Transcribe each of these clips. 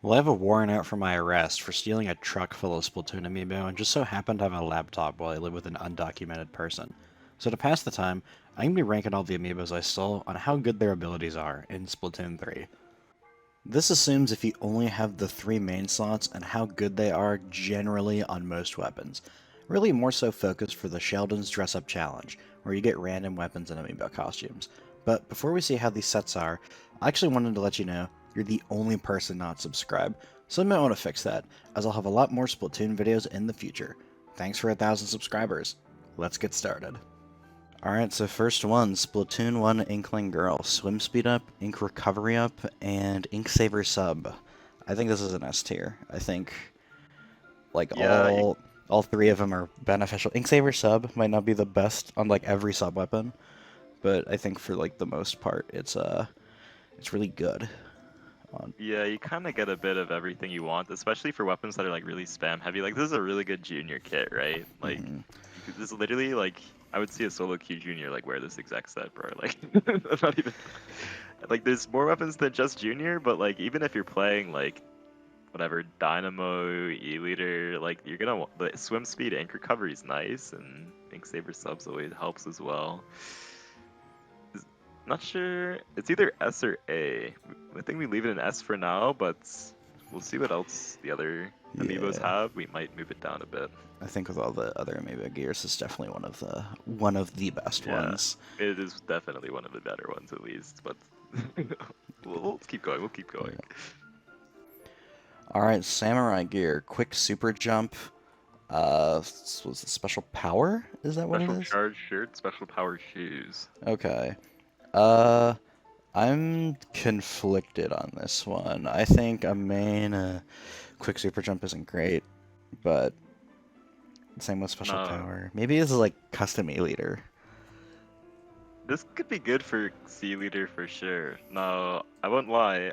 Well, I have a warrant out for my arrest for stealing a truck full of Splatoon amiibo and just so happened to have a laptop while I live with an undocumented person. So to pass the time, I'm going to be ranking all the amiibos I stole on how good their abilities are in Splatoon 3. This assumes if you only have the 3 main slots and how good they are generally on most weapons. Really more so focused for the Sheldon's Dress Up Challenge, where you get random weapons and amiibo costumes. But before we see how these sets are, I actually wanted to let you know you're the only person not subscribed, so I might want to fix that, as I'll have a lot more Splatoon videos in the future. Thanks for 1,000 subscribers. Let's get started. Alright, so first one, Splatoon 1 Inkling Girl. Swim Speed Up, Ink Recovery Up, and Ink Saver Sub. I think this is an S tier. I think, like, Yeah, all 3 of them are beneficial. Ink Saver Sub might not be the best on, like, every sub weapon, but I think for, like, the most part, it's really good. you kind of get a bit of everything you want, especially for weapons that are like really spam heavy. Like this is a really good junior kit, right? Like this is literally like I would see a solo queue junior like wear this exact set, bro. Like that's not even like there's more weapons than just junior, but like even if you're playing like whatever Dynamo, E-liter, like you're gonna the swim speed, ink recovery is nice, and ink saver subs always helps as well. Not sure. It's either S or A. I think we leave it in S for now, but we'll see what else the other amiibos Yeah, have. We might move it down a bit. I think with all the other Amiibo gears, it's definitely one of the best Yeah, ones. it is definitely one of the better ones at least, but we'll keep going. We'll keep going. Yeah. Alright, Samurai Gear, Quick Super Jump, was it Special Power? Is that what it Special is? charge shirt, special power shoes. Okay. Uh, I'm conflicted on this one. I think a main Quick Super Jump isn't great, but same with Special No, Power. Maybe this is like custom E-liter. this could be good for C leader for sure. No, I won't lie.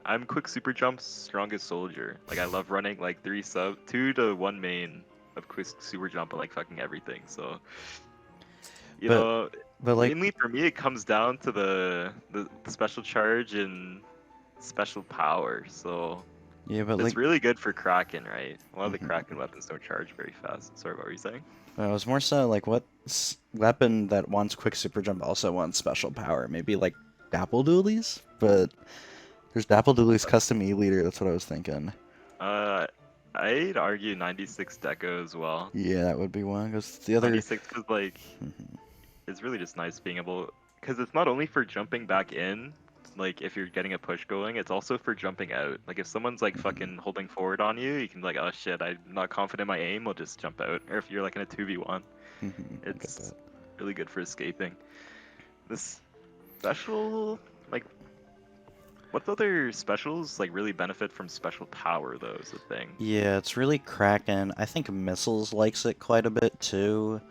I'm quick super jumps strongest soldier. Like I love running like 2 to 1 main of quick super jump and like fucking everything. So you But know, but like mainly for me it comes down to the special charge and special power. So yeah, but it's like really good for Kraken, right? A lot of the mhm. Kraken weapons don't charge very fast. Sorry, what were you saying? It was more so like what weapon that wants Quick Super Jump also wants Special Power? Maybe like Dapple Doolies? But there's Dapple Dooley's custom E-liter, that's what I was thinking. Uh, I'd argue 96 Deco as well. Yeah, that would be one. Because the other. 96 because like Mhm. it's really just nice being able because it's not only for jumping back in, like if you're getting a push going, it's also for jumping out. Like if someone's like Mhm. fucking holding forward on you, you can be like, oh shit, I'm not confident in my aim, I'll just jump out. Or if you're like in a 2v1, I get it's that. really good for escaping. This special, like, what other specials like really benefit from special power though is the thing. Yeah, it's really cracking. I think Missiles likes it quite a bit too.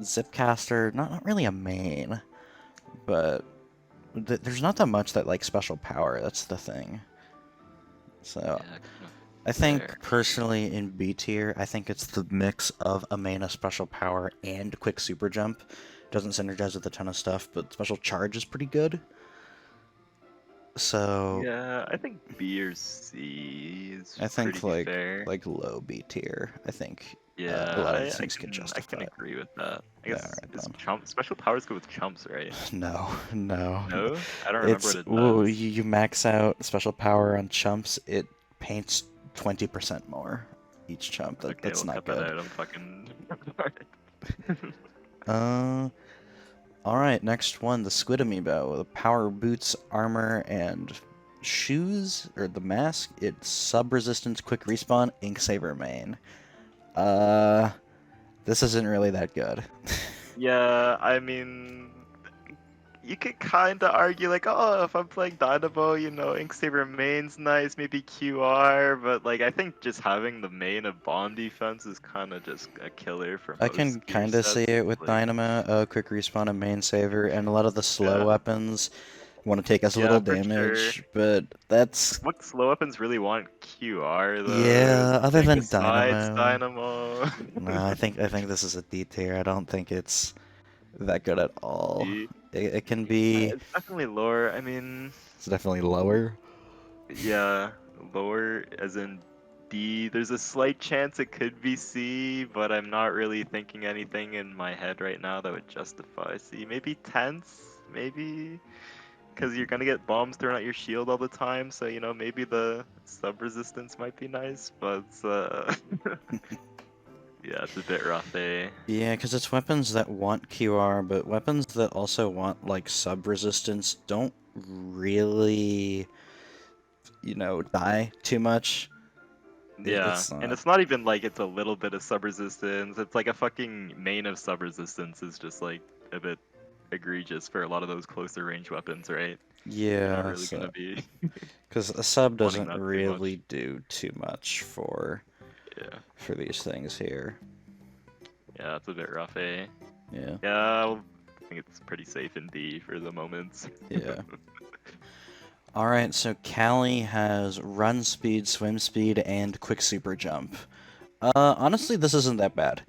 Zipcaster, not really a main, but there's not that much that like special power. That's the thing. So Yeah, kind of I think fair. personally in B tier, I think it's the mix of a main of special power and quick super jump. Doesn't synergize with a ton of stuff, but special charge is pretty good. So Yeah, I think B or C is I think pretty like fair. low B tier. I think a Yeah, lot of these I things can can I justify can it. agree with that. I Yeah, guess alright is then. special powers go with chumps, right? No, no. No, I don't remember It's what it ooh, does. you max out special power on chumps. It paints 20% more each chump. Okay, That's we'll not cut that good. out. I'm fucking. Uh, all right. Next one, the Squid Amiibo. The power boots, armor, and shoes or the mask. It's sub resistance, quick respawn, ink saver main. Uh, this isn't really that good. Yeah, I mean, you could kind of argue like, oh, if I'm playing Dynamo, Inksaber main's nice, maybe QR, but like I think just having the main of bomb defense is kind of just a killer for I can most gear kind of see sets. it with Like, Dynamo, quick respawn and main saver, and a lot of the slow yeah, weapons want to take as yeah, little for sure. damage, but that's What slow weapons really want QR though? yeah. Other Like than besides Dynamo, Dynamo. no, I think this is a D tier. I don't think it's that good at all. D. It can Yeah, be. it's definitely lower. I mean, It's definitely lower. Yeah, lower as in D. There's a slight chance it could be C, but I'm not really thinking anything in my head right now that would justify C. Maybe tense, maybe because you're gonna get bombs thrown at your shield all the time. So you know maybe the sub resistance might be nice, but yeah, it's a bit rough, eh? Yeah, because it's weapons that want QR, but weapons that also want, like, sub-resistance don't really, die too much. Yeah, It's and not. it's not even like it's a little bit of sub resistance. It's like a fucking main of sub resistance is just like a bit egregious for a lot of those closer range weapons, right? You're not Yeah, really gonna be because a sub wanting doesn't that too much. really do too much Yeah, for these things here. yeah, it's a bit rough, eh? Yeah, Yeah, I think it's pretty safe in D for the moment. yeah. Alright, so Callie has run speed, swim speed, and quick super jump. Honestly, this isn't that bad.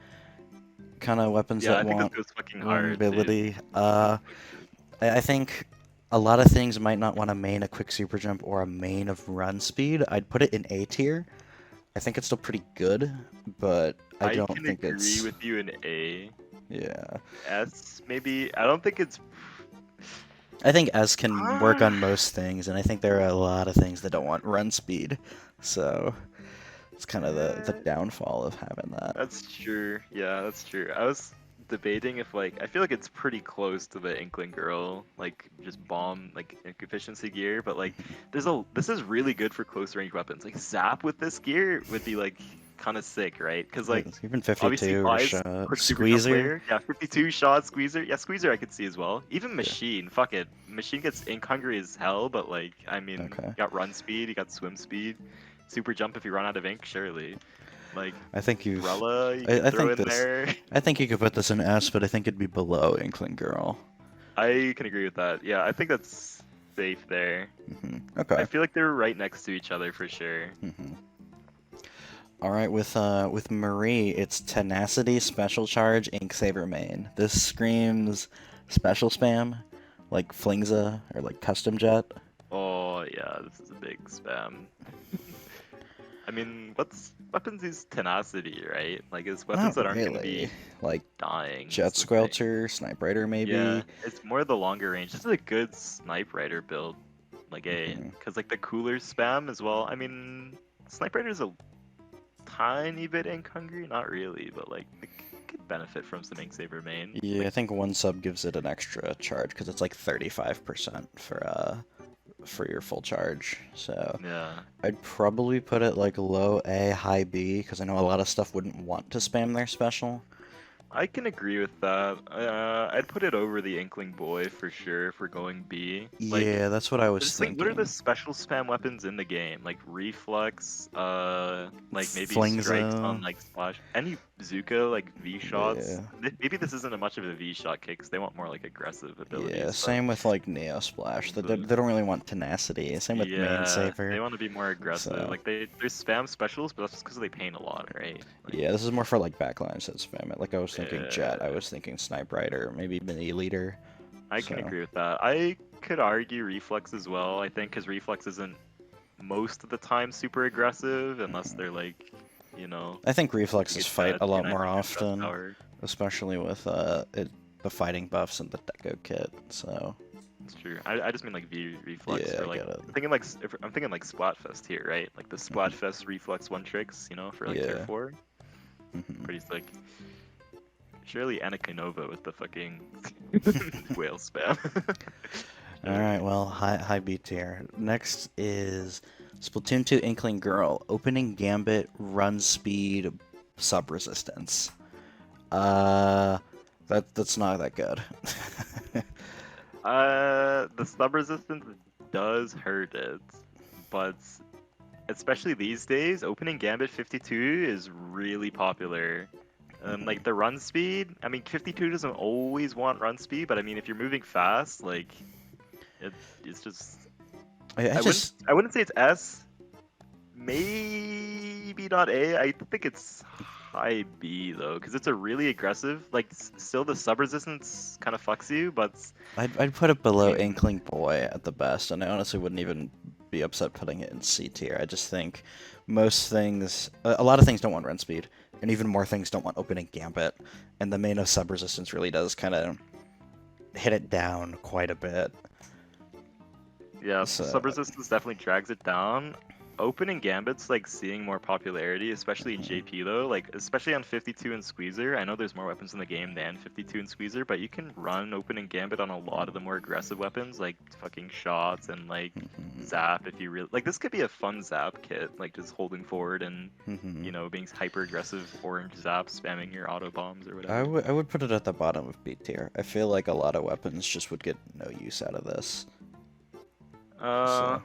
Kind of weapons Yeah, that I think this want goes fucking hard, dude. mobility. I think a lot of things might not want to main a quick super jump or a main of run speed. I'd put it in A tier. I think it's still pretty good, but I I don't can think agree it's. with you in A. Yeah. S maybe. I don't think it's. I think S can work on Ah. most things, and I think there are a lot of things that don't want run speed. So it's kind of the Eh, downfall of having that. That's true. Yeah, that's true. I was debating if like I feel like it's pretty close to the Inkling Girl, like just bomb like efficiency gear, but like this is really good for close range weapons. Like Zap with this gear would be like kind of sick, right? Because like Even obviously 52 or Vi's shot. quick super jump Squeezer. player. Yeah, 52 shot Squeezer. Yeah, Squeezer I could see as well. Even Yeah. Machine, fuck it. Machine gets ink hungry as hell, but like I mean, Okay. you got run speed, you got swim speed, super jump if you run out of ink, surely. Like I think you've. Umbrella you I, could I throw think in this. there. I think you could put this in S, but I think it'd be below Inkling Girl. I can agree with that. Yeah, I think that's safe there. I Okay. feel like they're right next to each other for sure. All right, with Marie, it's Tenacity, Special Charge, Ink Saver main. This screams special spam, like Flingza or like Custom Jet. Oh yeah, this is a big spam. I mean, what's weapons use tenacity, right? Like it's weapons Not that aren't gonna really. be Like dying is Jet the thing. Squelcher, Snipe Rider Yeah, maybe. it's more the longer range. This is a good snipe rider build, like Mhm. because like the cooler spam as well. I mean, snipe rider's a tiny bit ink hungry, not really, but like it could benefit from some ink saver main. Yeah, I Like think one sub gives it an extra charge because it's like 35% for your full charge. So yeah, I'd probably put it like low A, high B because I know a lot of stuff wouldn't want to spam their special. I can agree with that. I'd put it over the Inkling Boy for sure for going B. Like, Yeah, that's what I was just think, what are the thinking. special spam weapons in the game? Like Reflex, like maybe strikes on Flingza. like Splash, any Bazooka, like V shots. Yeah. Maybe this isn't a much of a V shot kick, 'cause they want more like aggressive Yeah, abilities. But same with like Neo Splash. the, They don't really want tenacity. Same with Main yeah, they Saver. want to be more aggressive. So Like they spam specials, but that's just because they pain a lot, right? Like, yeah, this is more for like backlines that spam it. Like I was thinking Jet, I uh, was thinking Snipe Rider, maybe Mini Leader. I can So agree with that. I could argue Reflex as well, I think, because Reflex isn't most of the time super aggressive unless they're like, you know, I think using reflexes a fight jet, a lot 29% more stress often, power. especially with the fighting buffs and the Deco kit. So It's true. I just mean like V Reflex yeah, for I like get it. I'm thinking like Splatfest here, right? Like the Splatfest Reflex one tricks, you know, for like tier Yeah. 4. hmm Pretty sick. Surely Anakinova with the fucking whale spam. All right, well, high B tier. Next is Splatoon 2 Inkling Girl, opening gambit, run speed, sub resistance. Uh, that's not that good. The sub resistance does hurt it, but especially these days, opening Gambit 52 is really popular. Like the run speed, I mean, 52 doesn't always want run speed, but I mean, if you're moving fast, like it, it's just I I wouldn't just I wouldn't say it's S, maybe not A. I think it's high B though, because it's a really aggressive. Like still the sub resistance kind of fucks you, but I'd put it I below mean, Inkling Boy at the best, and I honestly wouldn't even be upset putting it in C tier. I just think most things, a lot of things don't want run speed, and even more things don't want opening gambit, and the main of sub resistance really does kind of hit it down quite a bit. Yeah, So, sub resistance definitely drags it down. Opening Gambit's like seeing more popularity, especially in JP though, like especially on 52 and Squeezer. I know there's more weapons in the game than 52 and Squeezer, but you can run Opening Gambit on a lot of the more aggressive weapons like fucking shots and like zap if you really like. This could be a fun zap kit, like just holding forward and you know being hyper aggressive orange zap, spamming your auto bombs or whatever. I would put it at the bottom of B tier. I feel like a lot of weapons just would get no use out of this. So.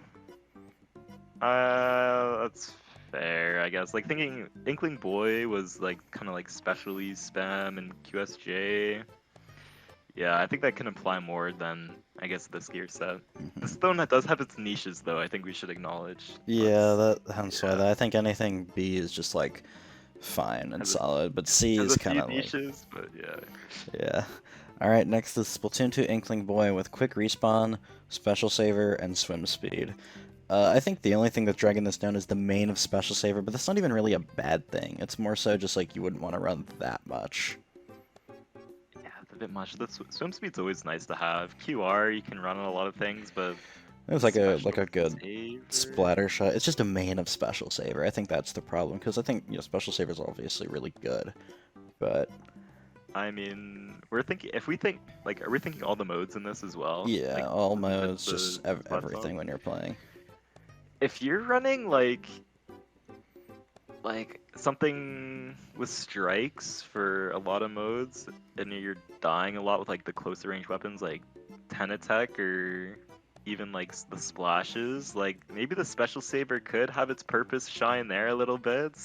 That's fair, I guess. Like thinking Inkling Boy was like kind of like specially spam and QSJ. Yeah, I think that can apply more than I guess this gear set. The stone that does have its niches though, I think we should acknowledge. Yeah, hence why I think anything B is just like fine and solid, but C is kind of like niches, but yeah. Yeah. All right, next is Splatoon 2 Inkling Boy with quick respawn, special saver, and swim speed. I think the only thing that's dragging this down is the main of Special Saver, but that's not even really a bad thing. It's more so just like you wouldn't want to run that much. Yeah, it's a bit much. The swim speed's always nice to have. QR, you can run on a lot of things, but It was like a good saver. splatter shot. It's just a main of Special Saver. I think that's the problem, because I think Special Saver is obviously really good, but I mean, we're thinking if we think like, are we thinking all the modes in this as well? yeah, like, all modes, just everything when you're playing. If you're running like something with strikes for a lot of modes, and you're dying a lot with like the closer range weapons like 10 attack or even like the splashes, like maybe the special saber could have its purpose shine there a little bit.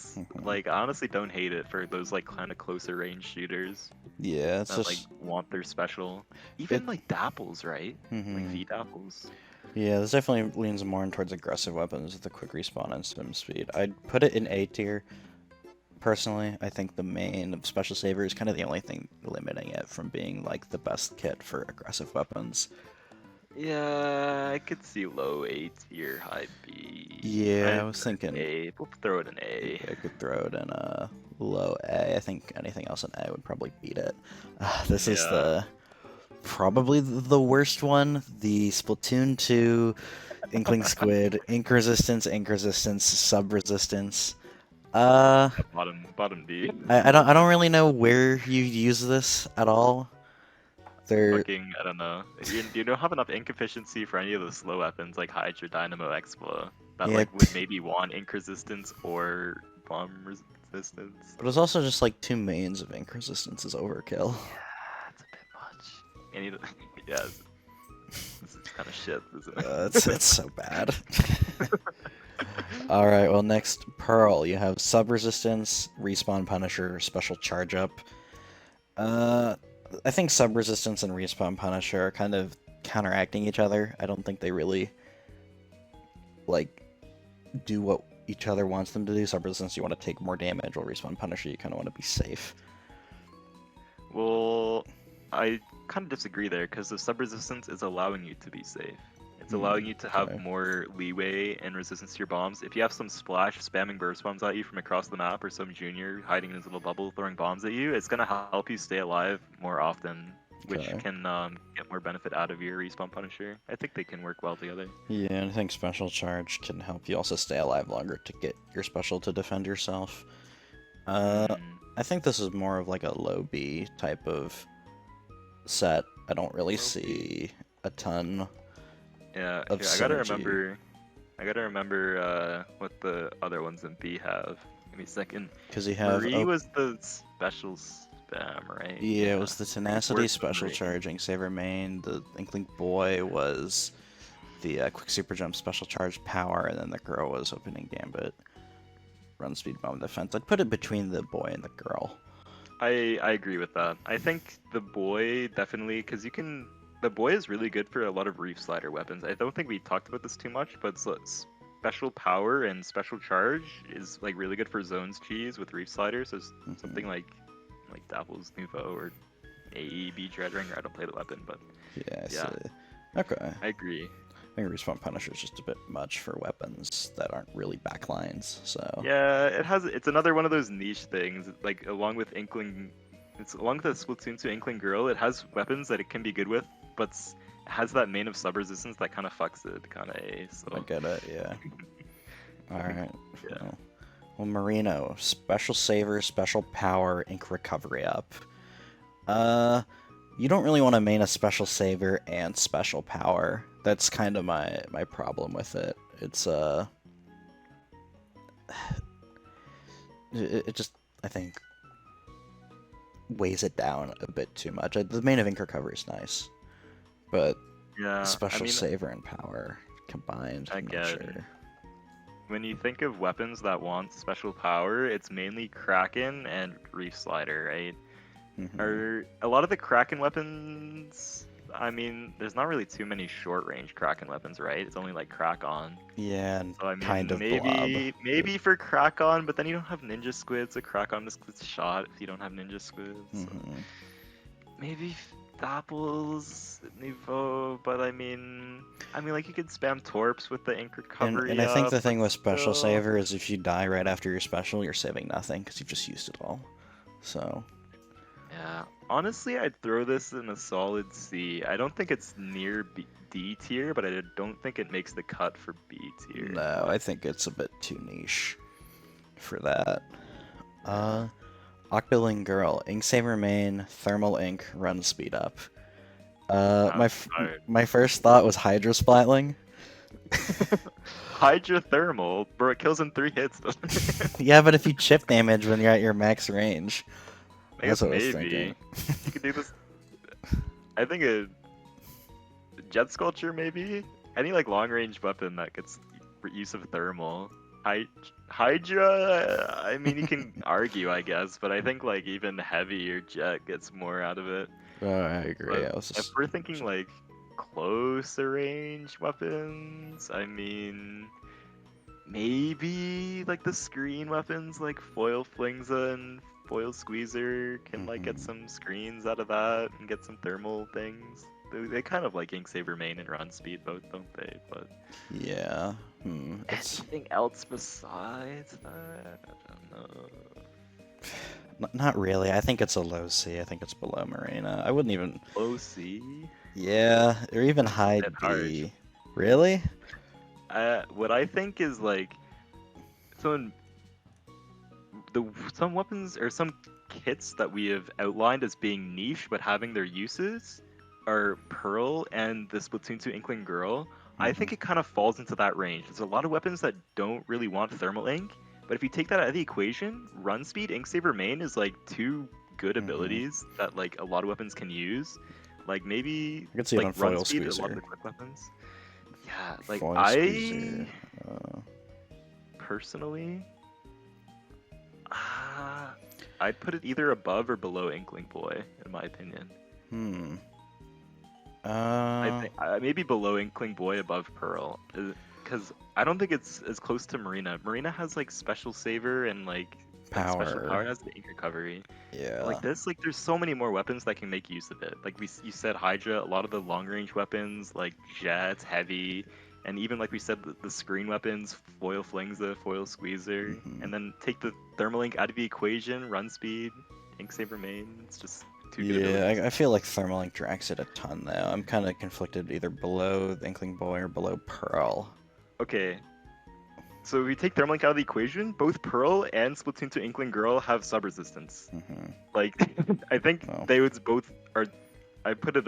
Like I honestly don't hate it for those like kind of closer range shooters. Yeah, it's that just like want their special. Even like dapples, right? Like V dapples. Yeah, this definitely leans more towards aggressive weapons with the quick respawn and swim speed. I'd put it in A tier. Personally, I think the main of Special Saver is kind of the only thing limiting it from being like the best kit for aggressive weapons. Yeah, I could see low A tier, high B. Yeah, I was thinking A. We'll throw it in A. I could throw it in a low A. I think anything else in A would probably beat it. This is probably the worst one. The Splatoon 2 Inkling Squid, Ink Resistance, Sub Resistance. Bottom B. I don't really know where you use this at all. Fucking, I don't know. You don't have enough ink efficiency for any of the slow weapons like Hydra, Dynamo, Explo that like would maybe want ink resistance or bomb resistance. But it's also just like 2 mains of ink resistance is overkill. Yeah, it's a bit much. Yeah, this is kind of shit, isn't it? It's so bad. Alright, well next, Pearl. You have Sub Resistance, Respawn Punisher, Special Charge Up. I think Sub Resistance and Respawn Punisher are kind of counteracting each other. I don't think they really, like, do what each other wants them to do. Sub Resistance, you want to take more damage, while Respawn Punisher, you kind of want to be safe. Well, I kind of disagree there, because the Sub Resistance is allowing you to be safe. It's allowing you to have more leeway and resistance to your bombs. If you have some splash spamming burst bombs at you from across the map, or some junior hiding in his little bubble throwing bombs at you, it's going to help you stay alive more often, which can get more benefit out of your Respawn Punisher. I think they can work well together. Yeah, and I think Special Charge can help you also stay alive longer to get your special to defend yourself. I think this is more of like a low B type of set. I don't really see a ton. Yeah, here, I gotta remember what the other ones in B have. Give me a second. Because you have Marie was the special spam, right? Yeah, it was the Tenacity special charging saver main. The Inkling Boy was the quick super jump special charge power, and then the girl was opening gambit, run speed bomb defense. I'd put it between the boy and the girl. I agree with that. I think the boy definitely, because you can. The boy is really good for a lot of reef slider weapons. I don't think we talked about this too much, but special power and special charge is like really good for zones cheese with reef sliders. So something like Dapple's Nouveau or AEB Dreadringer. I don't play the weapon, but yeah. Okay. I agree. think Respawn Punisher is just a bit much for weapons that aren't really backlines. So Yeah, it's another one of those niche things. Like along with Inkling, it's along with the Splatoon 2 Inkling Girl, it has weapons that it can be good with, but it has that main of sub resistance that kind of fucks it, kind of a. I So get it. Yeah. All right. yeah. Well, Marino, special saver, special power, ink recovery up. You don't really want to main a special saver and special power. That's kind of my problem with it. It's it just, I think, weighs it down a bit too much. The main of ink recovery is nice, but Yeah, I special mean, saver and power combined, I'm not again, sure. when you think of weapons that want special power, it's mainly Kraken and Reef Slider, right? Mhm. Are a lot of the Kraken weapons? I mean, there's not really too many short range Kraken weapons, right? It's only like Crack On. Yeah, and So I kind mean, of blob. maybe for Crack On, but then you don't have Ninja Squid, so Crack On just gets shot if you don't have Ninja Squid. So Mhm. maybe Apples Niveau, but I mean, like you could spam Torps with the ink And recovery I think up, the but thing with special still. saver is if you die right after your special, you're saving nothing because you've just used it all. So Yeah, honestly, I'd throw this in a solid C. I don't think it's near D tier, but I don't think it makes the cut for B tier. no, I But think it's a bit too niche for that. yeah, Octoling Girl, Ink Saver main, Thermal Ink, run speed up. that's hard. My first thought was Hydro Splatling. Hydrothermal, bro, it kills in 3 hits. Yeah, but if you chip damage when you're at your max range, I that's guess what I was thinking. maybe you could do this. I think a Jet Sculpture maybe. Any like long range weapon that gets use of thermal. Hydra. I mean, you can argue, I guess, but I think like even heavy or Jet gets more out of it. Oh, I agree. But I was if just we're thinking like closer range weapons, I mean, maybe like the screen weapons like Foil Flingza and Foil Squeezer can like get Mhm. some screens out of that and get some thermal things. They kind of like Ink Saber main and run speed both, don't they? But Yeah. It's anything else besides that? I don't know. not really. I think it's a low C. I think it's below Marina. I wouldn't even. Low C? Yeah, or even It's a high bit harsh. D. Really? What I think is like some some weapons or some kits that we have outlined as being niche but having their uses are Pearl and the Splatoon 2 Inkling Girl. I Mhm. think it kind of falls into that range. There's a lot of weapons that don't really want thermal ink, but if you take that out of the equation, run speed, ink saver main is like two good Mhm. abilities that like a lot of weapons can use. Like maybe I could see it like on run Foil speed, a lot of Squeezer. the quick weapons. Yeah, like Foil I Squeezer. Uh, personally, uh, I'd put it either above or below Inkling Boy, in my opinion. hmm. I Uh, think maybe below Inkling Boy, above Pearl, because I don't think it's as close to Marina. Marina has like special saver and like special power Power. has the ink recovery. But Yeah. like this, like there's so many more weapons that can make use of it. Like you said Hydra, a lot of the long range weapons like Jets, Heavy, and even like we said the screen weapons, Foil Flingza, Foil Squeezer, Mhm. and then take the Thermal Ink out of the equation, run speed, Ink Saver main. It's just two good Yeah, abilities. I feel like Thermal Ink drags it a ton though. I'm kind of conflicted either below the Inkling Boy or below Pearl. Okay, so if we take Thermalink out of the equation, both Pearl and Splatoon 2 Inkling Girl have sub resistance. Hmm. Like, I think Well, they would both are. I put it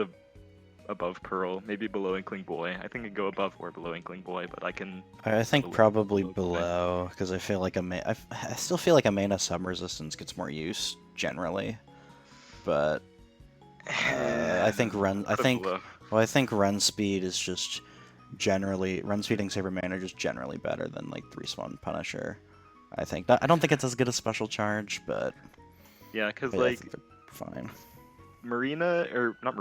above Pearl, maybe below Inkling Boy. I think it'd go above or below Inkling Boy, but I can I think settle with probably below Boy. below because I feel like I still feel like a mana sub resistance gets more use generally, but I think run. I Put it think below. well, I think run speed is just generally run speed and saber mana are just generally better than like the respawn Punisher. I think. I don't think it's as good as special charge, Yeah, because but yeah, I like think they're fine. Marina or not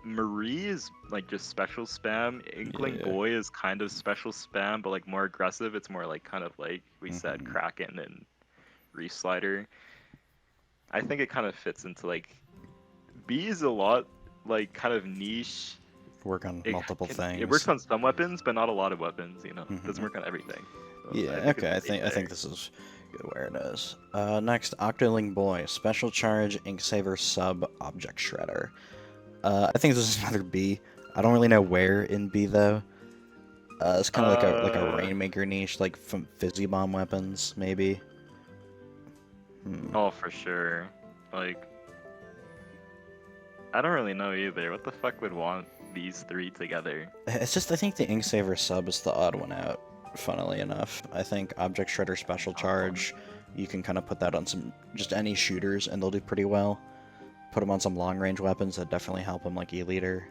Marie is like just special spam. Inkling Yeah. Boy is kind of special spam, but like more aggressive. It's more like kind of like we said, Hmm. Kraken and Reef Slider. I think it kind of fits into like B is a lot like kind of niche work on multiple It works things. on some weapons, but not a lot of weapons. You know, it doesn't Mhm. work on everything. So Yeah, I think okay, it's safe I there. think this is good where it is. Next, Octoling Boy, Special Charge, Inksaver Sub, Object Shredder. I think this is another B. I don't really know where in B though. It's kind of like a Uh, Rainmaker niche, like from Fizzy Bomb weapons, maybe. Hmm. oh, for sure. Like, I don't really know either. What the fuck would want these three together? It's just I think the Inksaver Sub is the odd one out. Funnily enough, I think Object Shredder Special Oh, Charge, you can kind of put that on some just any shooters and they'll do pretty well. Put them on some long range weapons that definitely help them, like E-Liter.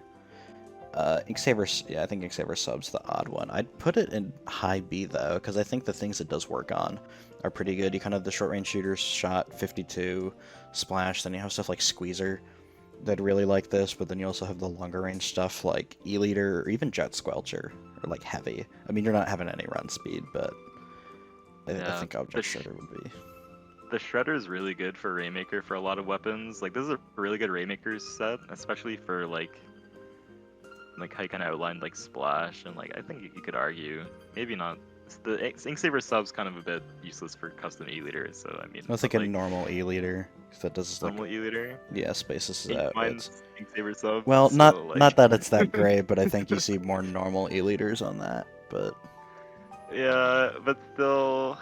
Inksaber, yeah, I think Inksaber Sub's the odd one. I'd put it in high B though, because I think the things it does work on are pretty good. You kind of have the short range shooters, shot, 52, splash, then you have stuff like Squeezer that really like this, but then you also have the longer range stuff like E-Liter or even Jet Squelcher, or like Heavy. I mean, you're not having any run speed, but I yeah. think Object Shredder would be. The Shredder is really good for Rainmaker for a lot of weapons. Like, this is a really good Rainmaker set, especially for like how you kind of outlined like Splash, and like I think you could argue maybe not. The Inksaber sub's kind of a bit useless for custom E-Liter, so I mean, I was but, thinking like normal E-Liter, because that does like, normal E-Liter, yeah, spaces it out. mine's Inksaber sub, Well, so like not that it's that great, but I think you see more normal E-liters on that. But yeah, but still,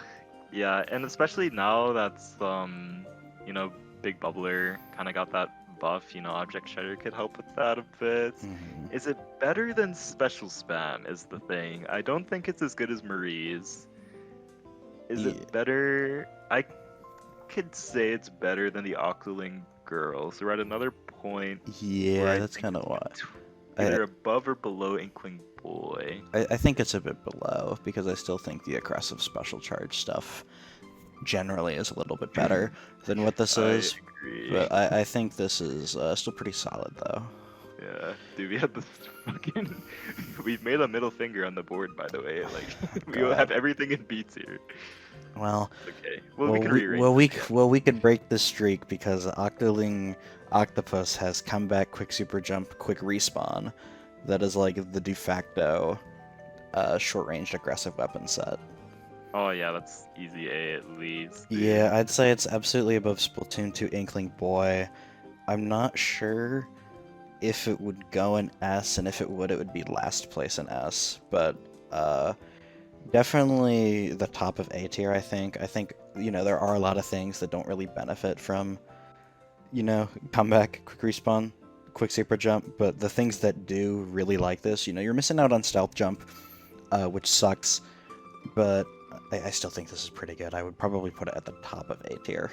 yeah, and especially now that's you know, Big Bubbler kind of got that buff. You know, Object Shredder could help with that a bit. mhm. Is it better than Special Spam? Is the thing. I don't think it's as good as Marie's. Is Yeah, it better? I could say it's better than the Octoling Girl. So we're at another point where yeah, I that's think kind of it's why. I, either above or below Inkling Boy. I think it's a bit below because I still think the aggressive special charge stuff generally is a little bit better than what this I is. agree. But I think this is still pretty solid though. Yeah, dude, we had this fucking. We've made a middle finger on the board, by the way. Like, we have God. everything in beats here. Well, Okay, well, we can rearrange this. we could break this streak because Octoling Octopus has comeback, quick super jump, quick respawn. That is like the de facto short range aggressive weapon set. Oh yeah, that's easy A at least, dude. Yeah, I'd say it's absolutely above Splatoon 2 Inkling Boy. I'm not sure if it would go in S, and if it would be last place in S. But definitely the top of A tier, I think. I think, you know, there are a lot of things that don't really benefit from, you know, comeback, quick respawn, quick super jump, but the things that do really like this, you know, you're missing out on stealth jump, which sucks, but I still think this is pretty good. I would probably put it at the top of A tier.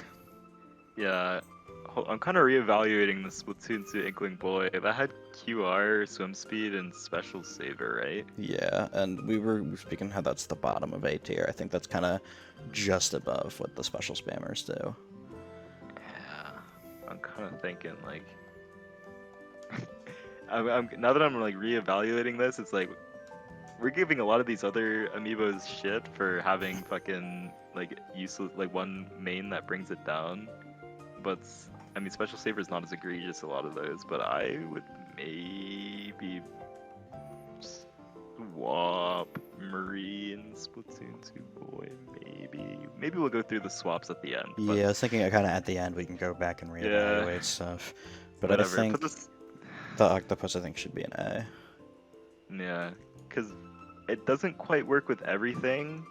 Yeah, I'm kind of reevaluating the Splatoon 2 Inkling Boy. That had QR, swim speed, and special saver, right? Yeah, and we were speaking how that's the bottom of A tier. I think that's kind of just above what the special spammers do. Yeah, I'm kind of thinking like, now that I'm like reevaluating this, it's like we're giving a lot of these other amiibos shit for having fucking like useless like one main that brings it down. But I mean, special saver is not as egregious as a lot of those. But I would maybe swap Marie and Splatoon 2 Boy. Maybe we'll go through the swaps at the end. But Yeah, I was thinking kind of at the end we can go back and reevaluate yeah, stuff. But I whatever. think Put this. the octopus I think should be an A. Yeah, because it doesn't quite work with everything.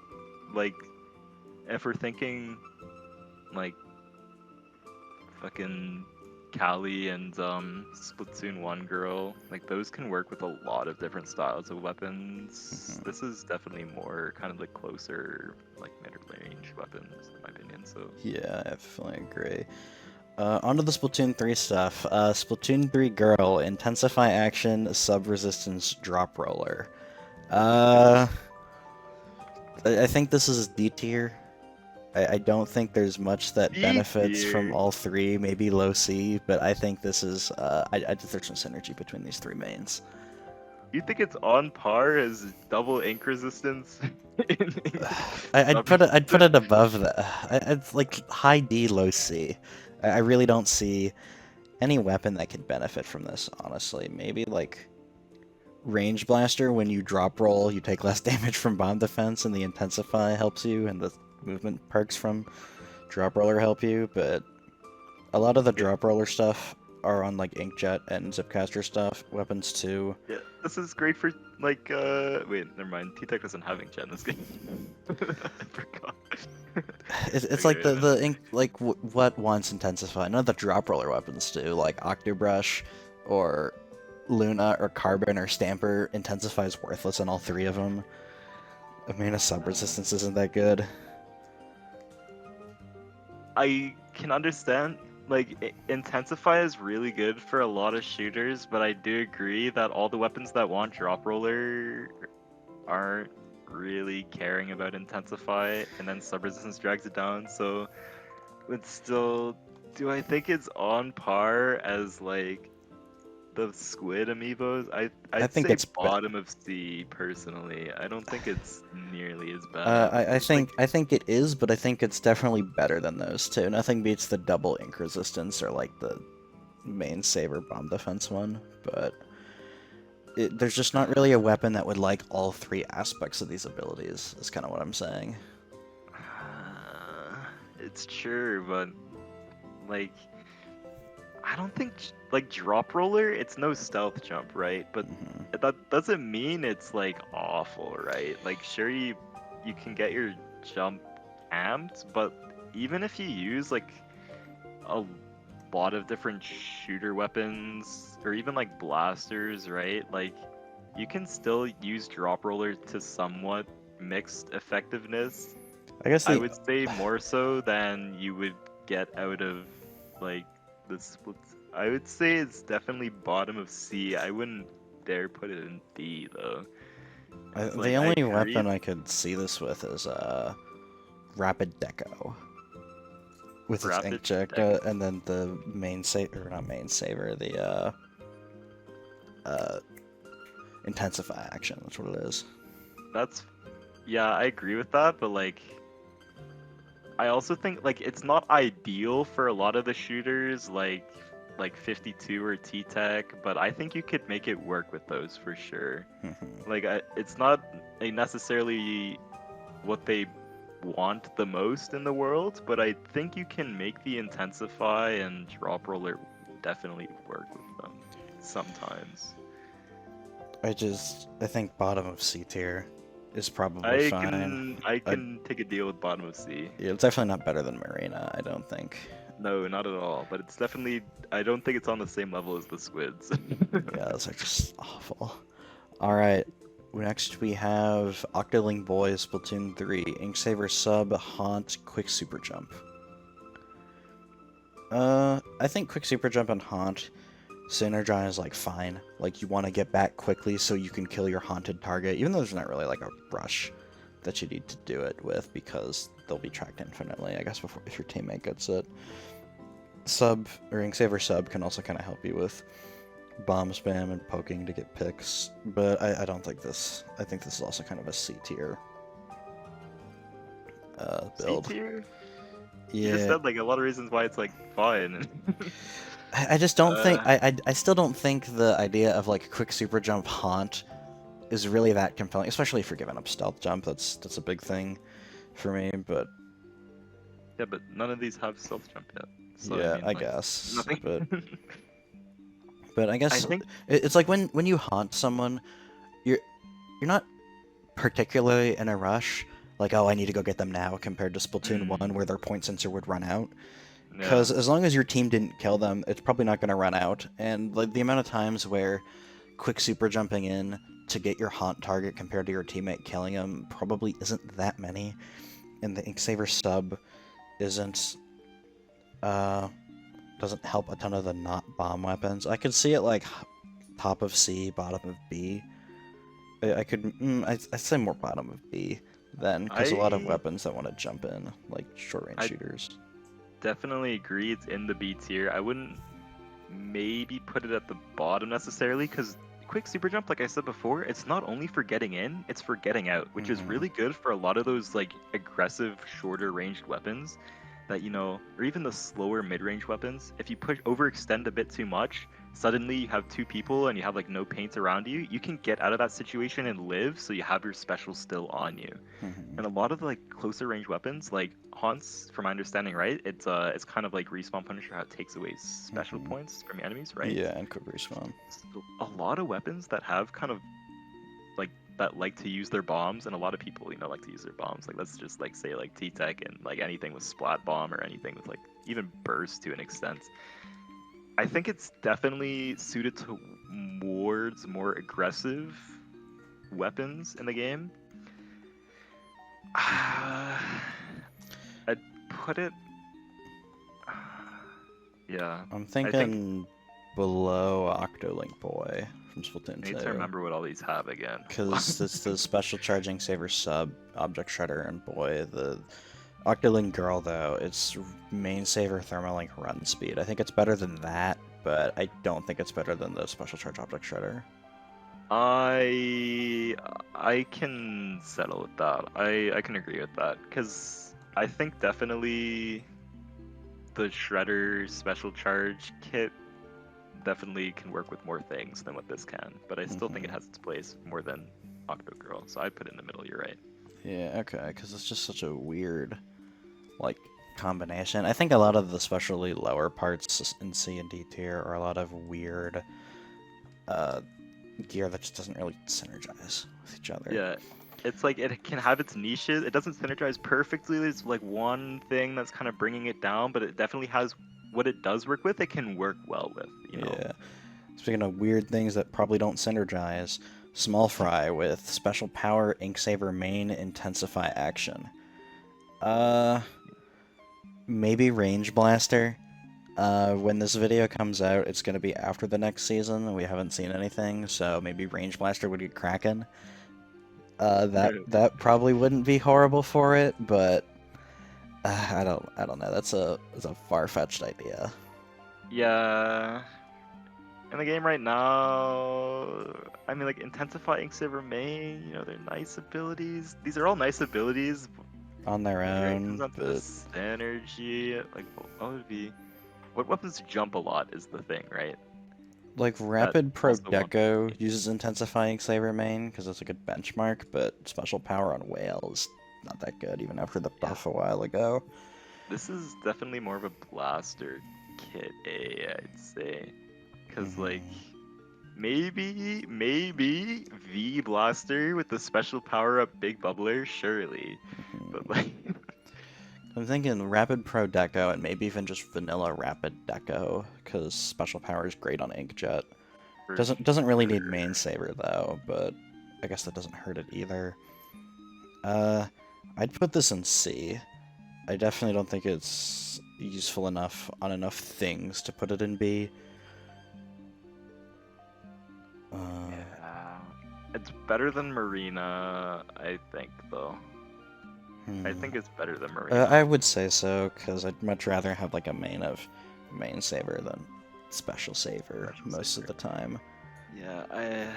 Like, if we're thinking, like, fucking Callie and Splatoon 1 girl, like, those can work with a lot of different styles of weapons. Mhm. This is definitely more kind of the closer, like, mid-range weapons, in my opinion, so. Yeah, I definitely agree. Onto the Splatoon 3 stuff. Splatoon 3 Girl, Intensify Action, Sub-Resistance, Drop Roller. I think this is D tier. I don't think there's much that D benefits from tier? all three, maybe low C, but I think this is, I think there's some synergy between these three mains. You think it's on par as double ink resistance? I'd put it above that. It's like high D, low C. I really don't see any weapon that could benefit from this, honestly. Maybe like range blaster, when you drop roll, you take less damage from bomb defense, and the intensify helps you, and the movement perks from drop roller help you. But a lot of the Yeah. drop roller stuff are on like inkjet and zipcaster stuff weapons too. Yeah, this is great for like wait, never mind. T-Tech doesn't have inkjet in this game. I forgot. It's like Okay, the ink like what wants intensify. None of the drop roller weapons do, like Octobrush or Luna or Carbon or Stamper. Intensify is worthless on all three of them. I mean, a sub resistance isn't that good. I can understand like intensify is really good for a lot of shooters, but I do agree that all the weapons that want drop roller aren't really caring about intensify, and then sub resistance drags it down. So it's still, do I think it's on par as like the squid amiibos? I I'd think say it's bottom of C personally. I don't think it's nearly as bad. I think it is, but I think it's definitely better than those two. Nothing beats the double ink resistance or like the main saver bomb defense one, but there's just not really a weapon that would like all three aspects of these abilities. Is kind of what I'm saying. It's true, but like I don't think like drop roller, it's no stealth jump, right? But Mhm. that doesn't mean it's like awful, right? Like sure you can get your jump amped, but even if you use like a lot of different shooter weapons or even like blasters, right? Like you can still use drop roller to somewhat mixed effectiveness. I guess I the would say more so than you would get out of like the splits. I would say it's definitely bottom of C. I wouldn't dare put it in B though. Cause the like I only agree. weapon I could see this with is Rapid Deco with its Rapid inkjet, deck. and then the main saver, not main saver, the uh, intensify action. That's what it is. That's yeah, I agree with that, but like I also think like it's not ideal for a lot of the shooters like 52 or T-Tech, but I think you could make it work with those for sure. Like it's not like, necessarily what they want the most in the world, but I think you can make the intensify and drop roller definitely work with them sometimes. I think bottom of C tier is probably I fine. can I I can take a deal with bottom of C. Yeah, it's definitely not better than Marina. I don't think. No, not at all. But it's definitely. I don't think it's on the same level as the squids. Yeah, those are just awful. All right. Next we have Octoling Boy, Splatoon 3, Inksaver Sub, Haunt, Quick Super Jump. I think Quick Super Jump and Haunt synergize is like fine. Like you want to get back quickly so you can kill your haunted target, even though there's not really like a rush that you need to do it with because they'll be tracked infinitely, I guess, before if your teammate gets it. Sub or Inksaver Sub can also kind of help you with bomb spam and poking to get picks, but I don't think this. I think this is also kind of a C tier C build. tier. You just Yeah, said like a lot of reasons why it's like fine. I just don't think uh, I still don't think the idea of like quick super jump haunt is really that compelling, especially if you're giving up stealth jump. That's a big thing for me, but yeah, but none of these have stealth jump yet. So I yeah, mean, I like guess. nothing. But I I guess think it's like when you haunt someone, you're you're not particularly in a rush. Like, oh, I need to go get them now, compared to Splatoon 1, where their point sensor would run out. yeah. Because as long as your team didn't kill them, it's probably not going to run out. And like the amount of times where quick super jumping in to get your haunt target compared to your teammate killing him probably isn't that many. And the Inksaver sub isn't uh doesn't help a ton of the not bomb weapons. I could see it like top of C, bottom of B. I could I'd say more bottom of B then, because a lot of I weapons that want to jump in, like short range I shooters. definitely agree it's in the B tier. I wouldn't maybe put it at the bottom necessarily because quick super jump, like I said before, it's not only for getting in, it's for getting out, which is Mhm. really good for a lot of those like aggressive, shorter ranged weapons that or even the slower mid range weapons. If you push overextend a bit too much, suddenly you have two people and you have like no paint around you, you can get out of that situation and live, so you have your special still on you. Mhm. And a lot of the, like closer range weapons, like Haunts, from my understanding, right? It's kind of like respawn Punisher, how it takes away special Mhm. points from your enemies, right? Yeah, and quick respawn. So a lot of weapons that have kind of like that like to use their bombs, and a lot of people, like to use their bombs. Like let's just like say like T-Tech and like anything with Splat Bomb or anything with like even Burst to an extent. I think it's definitely suited towards more aggressive weapons in the game. I'd put it. Yeah, I'm I think thinking below Octolink Boy from Splatoon I need to 2. remember what all these have again. Because it's the special charging saver sub, object shredder, and boy, the Octolink Girl, though, it's main saver, thermalink, run speed. I think it's better than that, but I don't think it's better than the special charge object shredder. I can settle with that. I can agree with that because I think definitely the Shredder special charge kit definitely can work with more things than what this can, but I still think it has its place more than Octo Girl, so I'd put it in the middle. You're right. Yeah, okay, because it's just such a weird, like, combination. I think a lot of the especially lower parts in C and D tier are a lot of weird gear that just doesn't really synergize with each other. Yeah, it's like it can have its niches. It doesn't synergize perfectly. There's like one thing that's kind of bringing it down, but it definitely has what it does work with. It can work well with, Yeah. Speaking of weird things that probably don't synergize, Small Fry with special power, Ink Saver main, intensify action. Maybe Range Blaster. When this video comes out, it's gonna be after the next season. We haven't seen anything, so maybe Range Blaster would get cracking. That probably wouldn't be horrible for it, but I don't know. That's a far-fetched idea. Yeah. In the game right now, I mean, like Intensify, Inksaver main, they're nice abilities. These are all nice abilities. On their When it own, comes down to but the synergy, like what would be, what weapons jump a lot is the thing, right? like That Rapid Pro also won't Deco be. uses Intensifying Saber main because it's a good benchmark, but special power on Whale is not that good even after the Yeah. buff a while ago. This is definitely more of a blaster kit A, I'd say, because like maybe V blaster with the special power up Big Bubbler, surely, but like. I'm thinking Rapid Pro Deco and maybe even just vanilla Rapid Deco because special power is great on Inkjet. For Doesn't really need sure. main saver though, but I guess that doesn't hurt it either. I'd put this in C. I definitely don't think it's useful enough on enough things to put it in B. Yeah, it's better than Marina, I think, though. I think it's better than Marina. I would say so, because I'd much rather have like a main of main saver than special saver most of the time. Yeah,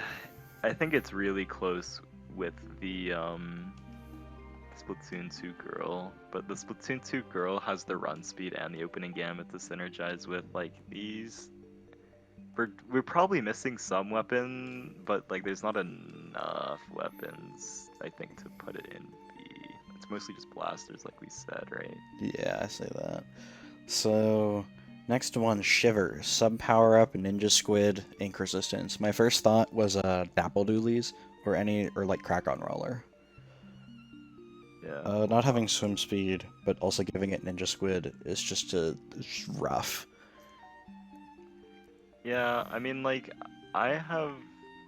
I think it's really close with the Splatoon 2 girl, but the Splatoon 2 girl has the run speed and the opening gamut to synergize with. Like these, we're probably missing some weapon, but like there's not enough weapons, I think, to put it in B. It's mostly just blasters, like we said, right? Yeah, I say that. So, next one, Shiver. Sub power up, Ninja Squid, Ink Resistance. My first thought was Dapple Doolies or like Crack on Roller. Yeah. Not having swim speed, but also giving it Ninja Squid is just rough. Yeah, I mean, like, I have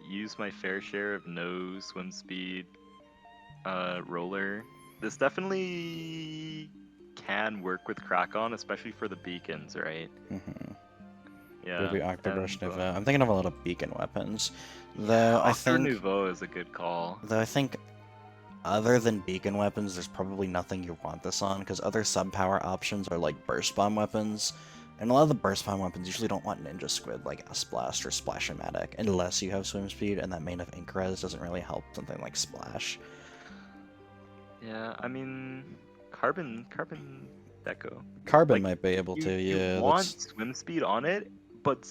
used my fair share of no swim speed roller. This definitely can work with crack on, especially for the beacons, right? Yeah. Ruby Octobrush And Nouveau. I'm thinking of a lot of beacon weapons. Though I Octo think Nouveau is a good call. other than beacon weapons, there's probably nothing you want this on, because other sub-power options are like burst bomb weapons, and a lot of the burst bomb weapons usually don't want Ninja Squid like S-Blast or Splash-O-Matic, unless you have swim speed, and that main of Ink Res doesn't really help something like Splash. Yeah, I mean, Carbon Deco. Carbon Like, might be able to, you yeah. want swim speed on it, but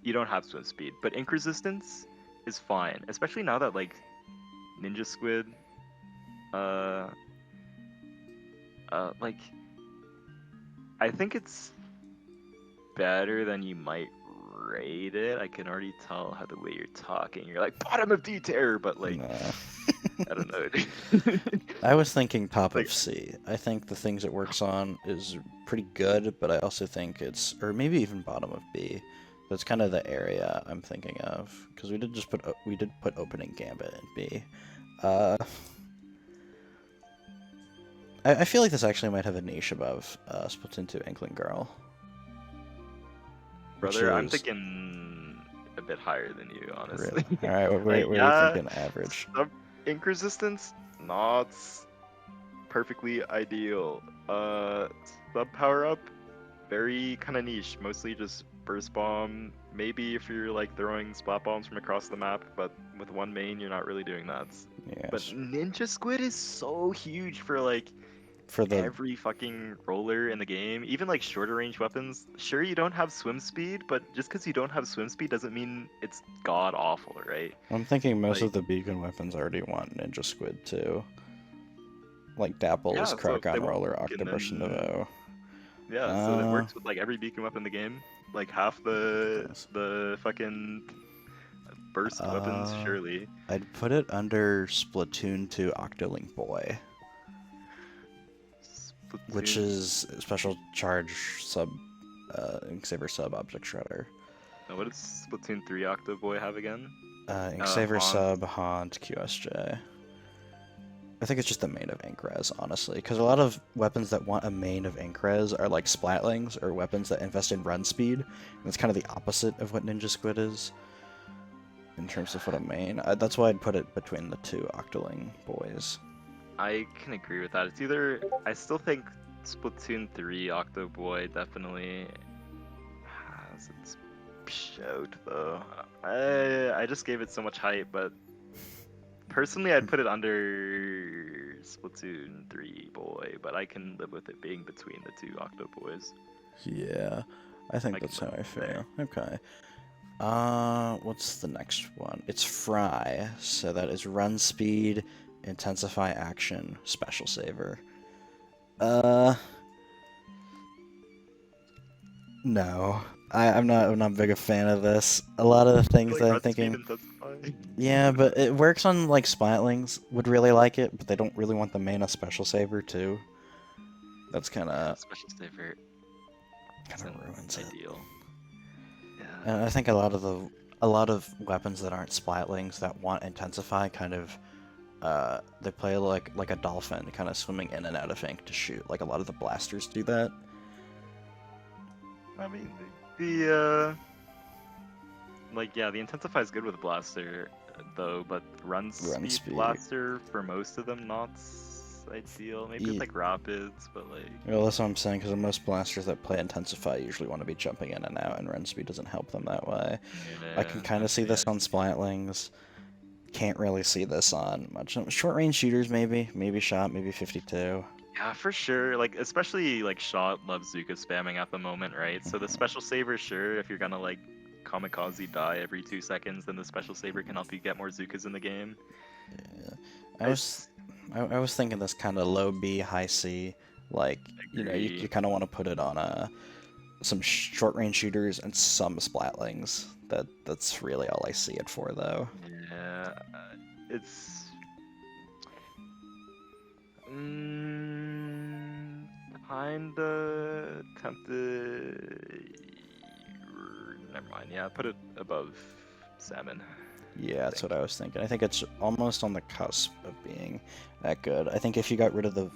you don't have swim speed, but ink resistance is fine, especially now that like Ninja Squid, like I think it's better than you might rate it. I can already tell how the way you're talking. You're like bottom of D tier, but like Nah. I don't know. I was thinking top Like- of C. I think the things it works on is pretty good, but I also think it's, or maybe even bottom of B. That's kind of the area I'm thinking of, because we did put opening gambit in B. I feel like this actually might have a niche above Splatoon 2 Inkling Girl. Brother, I'm is- thinking a bit higher than you, honestly. Really? All right, where are yeah, you thinking average? Ink resistance, not perfectly ideal. Sub power up, very kind of niche. Mostly just burst bomb. Maybe if you're like throwing splat bombs from across the map, but with one main, you're not really doing that. Yes. But Ninja Squid is so huge for like For the every fucking roller in the game, even like shorter range weapons. Sure, you don't have swim speed, but just because you don't have swim speed doesn't mean it's god awful, right? I'm thinking most like- of the beacon weapons already want Ninja Squid too. Like Dapple Yeah, is so Crack they on want Roller, beacon Octopus, and and- Novo. Yeah, so it works with like every beacon weapon in the game. Like half Yes. the fucking burst weapons, surely. I'd put it under Splatoon 2 Octolink Boy, which Splatoon- is special charge sub, Inksaver sub Object Shredder. Now, what does Splatoon 3 Octoboy have again? Inksaver Haunt. sub Haunt QSJ. I think it's just the main of Inkres, honestly, because a lot of weapons that want a main of Inkres are like Splatlings or weapons that invest in run speed, and it's kind of the opposite of what Ninja Squid is in terms of what a main. That's why I'd put it between the two Octoling boys. I can agree with that. It's either I still think Splatoon 3 Octoboy definitely has its shout though. I just gave it so much hype, but personally I'd put it under Splatoon 3 Boy, but I can live with it being between the two Octoboys. Yeah, I think I can that's how live I with feel. Okay. What's the next one? It's Fry, so that is run speed, intensify action, special saver. No. I'm not big a fan of this. A lot of the things Like that I'm run speed thinking, intensify. yeah, but it works on like Splatlings would really like it, but they don't really want the main of special saver too. That's kind of Special saver isn't ruins it. ideal. Yeah. And I think a lot of weapons that aren't Splatlings that want intensify kind of they play like a dolphin, kind of swimming in and out of ink to shoot. Like a lot of the blasters do that. I mean, the intensify is good with blaster though, but run speed speed. blaster for most of them not ideal. Maybe Ye- with like rapids, but like Well, that's what I'm saying, because most blasters that play intensify usually want to be jumping in and out, and run speed doesn't help them that way. I can kind of see this on Splatlings. Can't really see this on much. Short range shooters, maybe shot, maybe 52. Yeah, for sure. Like especially like shot loves Zuka spamming at the moment, right? So the special saver, sure, if you're gonna like kamikaze die every 2 seconds, then the special saver can help you get more Zukas in the game. Yeah. I was thinking this kind of low B, high C. Like, you Agree. kind of want to put it on some short range shooters and some Splatlings. That's really all I see it for, though. Yeah, it's kinda tempted. Never mind. Yeah, put it above salmon. Yeah, that's what I was thinking. I think it's almost on the cusp of being that good. I think if you got rid of the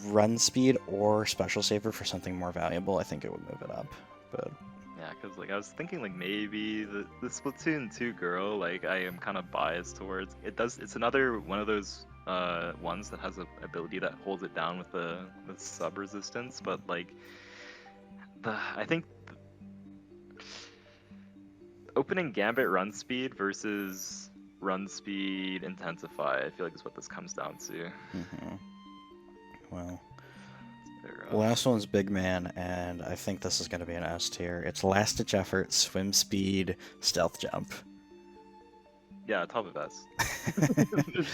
run speed or special saver for something more valuable, I think it would move it up. But Yeah, because like I was thinking like maybe the Splatoon 2 girl, like I am kind of biased towards it. It's another one of those ones that has a ability that holds it down with the sub resistance, but like I think opening Gambit run speed versus run speed intensify, I feel like is what this comes down to. well, They're, Last one's Big Man, and I think this is going to be an S tier. It's Last Ditch Effort, Swim Speed, Stealth Jump. Yeah, top of S.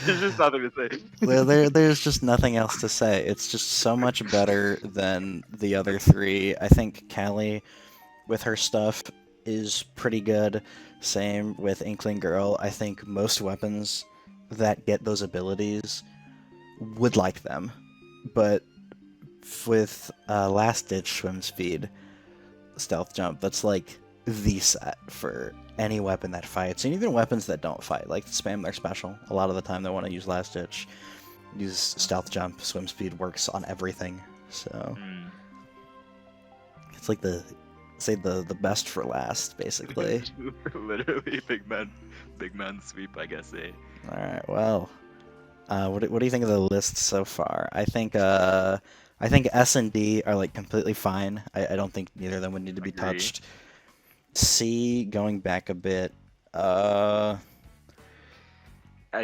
There's just nothing to say. There's just nothing else to say. It's just so much better than the other three. I think Callie, with her stuff, is pretty good. Same with Inkling Girl. I think most weapons that get those abilities would like them. But with Last Ditch, Swim Speed, Stealth Jump, that's like the set for any weapon that fights, and even weapons that don't fight, like spam their special. A lot of the time they want to use Last Ditch, use Stealth Jump, Swim Speed works on everything, so it's like the best for last, basically. Literally, big man sweep, I guess. Alright, well, what do you think of the list so far? I think S and D are like completely fine. I don't think neither of them would need to be Agree. touched. C, going back a bit, I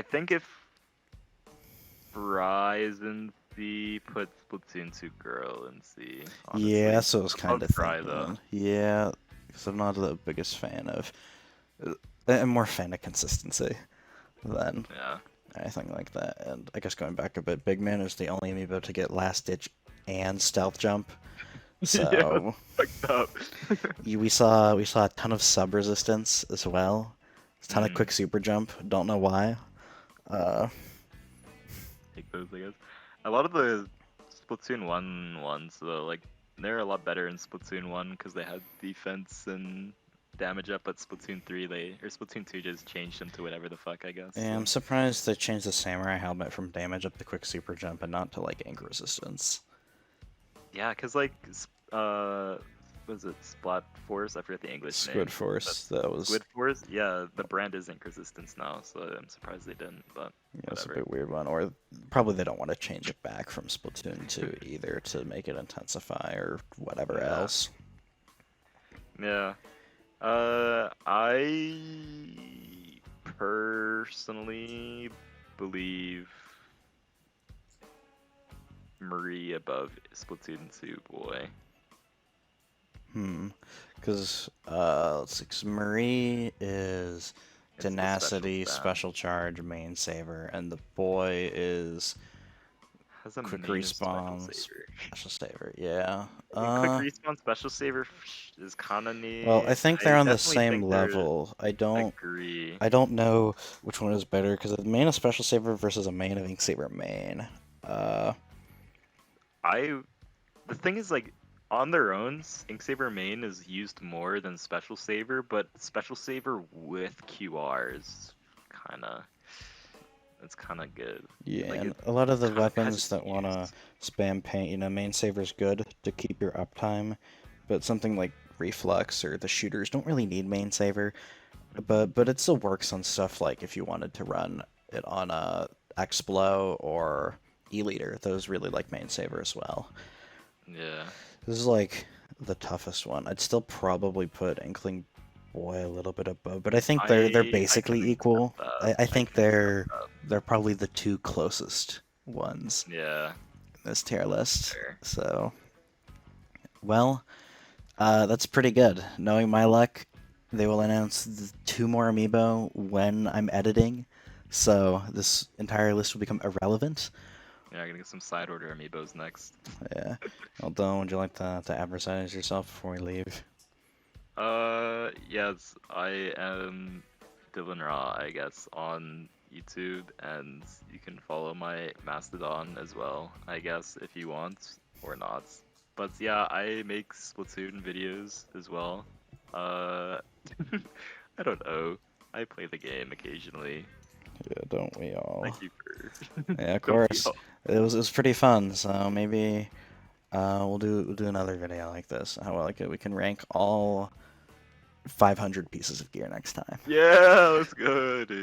think if Horizon C put Splatoon 2 Girl in C. Honestly. yeah, that's what I was kind of Try thinking. though. Yeah, because I'm not the biggest fan of. I'm more fan of consistency than Yeah. anything like that. And I guess going back a bit, Big Man is the only amiibo to get Last Ditch and Stealth Jump. So Fucked up. we saw a ton of sub resistance as well. A ton of Mhm. quick super jump. Don't know why. Take those, I guess. A lot of the Splatoon 1 ones, though, like, they're a lot better in Splatoon 1 because they had defense and damage up, but Splatoon 3, Splatoon 2 just changed them to whatever the fuck, I guess. Yeah, I'm surprised they changed the samurai helmet from damage up to quick super jump and not to like ink resistance. Yeah, because, like, was it Splat Force? I forget the English Squid name. Force, that was Squid Force? Yeah, the brand is ink resistance now, so I'm surprised they didn't, but yeah, it's a whatever. bit weird one. Or probably they don't want to change it back from Splatoon 2 either to make it intensify or whatever Yeah. else. Yeah. I personally believe Marie above Splatoon 2, boy. Because let's see, 'cause Marie is It's the tenacity, special special charge, main saver, and the boy is Has a quick main special respawn, saver. special saver. Yeah. Quick respawn special saver is kind of neat. Well, I think they're on the definitely same think they're- level. I Agree. don't know which one is better because a main of special saver versus a main of ink saver main. The thing is, like, on their own, Ink Saber main is used more than Special Saver, but Special Saver with QR is it's kind of good. Yeah, Like, and it a lot of the kinda has weapons its that want to use. spam paint, main saver's good to keep your uptime, but something like Reflux or the shooters don't really need main saver, but it still works on stuff like if you wanted to run it on a Explo or E-liter, those really like main saver as well. Yeah. This is like the toughest one. I'd still probably put Inkling Boy a little bit above, but I think they're I can basically accept equal. that. I think can they're accept they're probably the two closest ones that. Yeah. in this tier list. Fair. So, well, that's pretty good. Knowing my luck, they will announce 2 more amiibo when I'm editing, so this entire list will become irrelevant. Yeah, I'm gonna get some side order amiibos next. Yeah. Well, Don, would you like to advertise yourself before we leave? Yes, I am Dylan Raw, I guess, on YouTube, and you can follow my Mastodon as well, I guess, if you want, or not. But yeah, I make Splatoon videos as well. I don't know. I play the game occasionally. Yeah, don't we all? Thank you for. Yeah, of Don't we course. all? It was pretty fun. So maybe we'll do another video like this. How I like it. We can rank all 500 pieces of gear next time. Yeah, let's go, dude.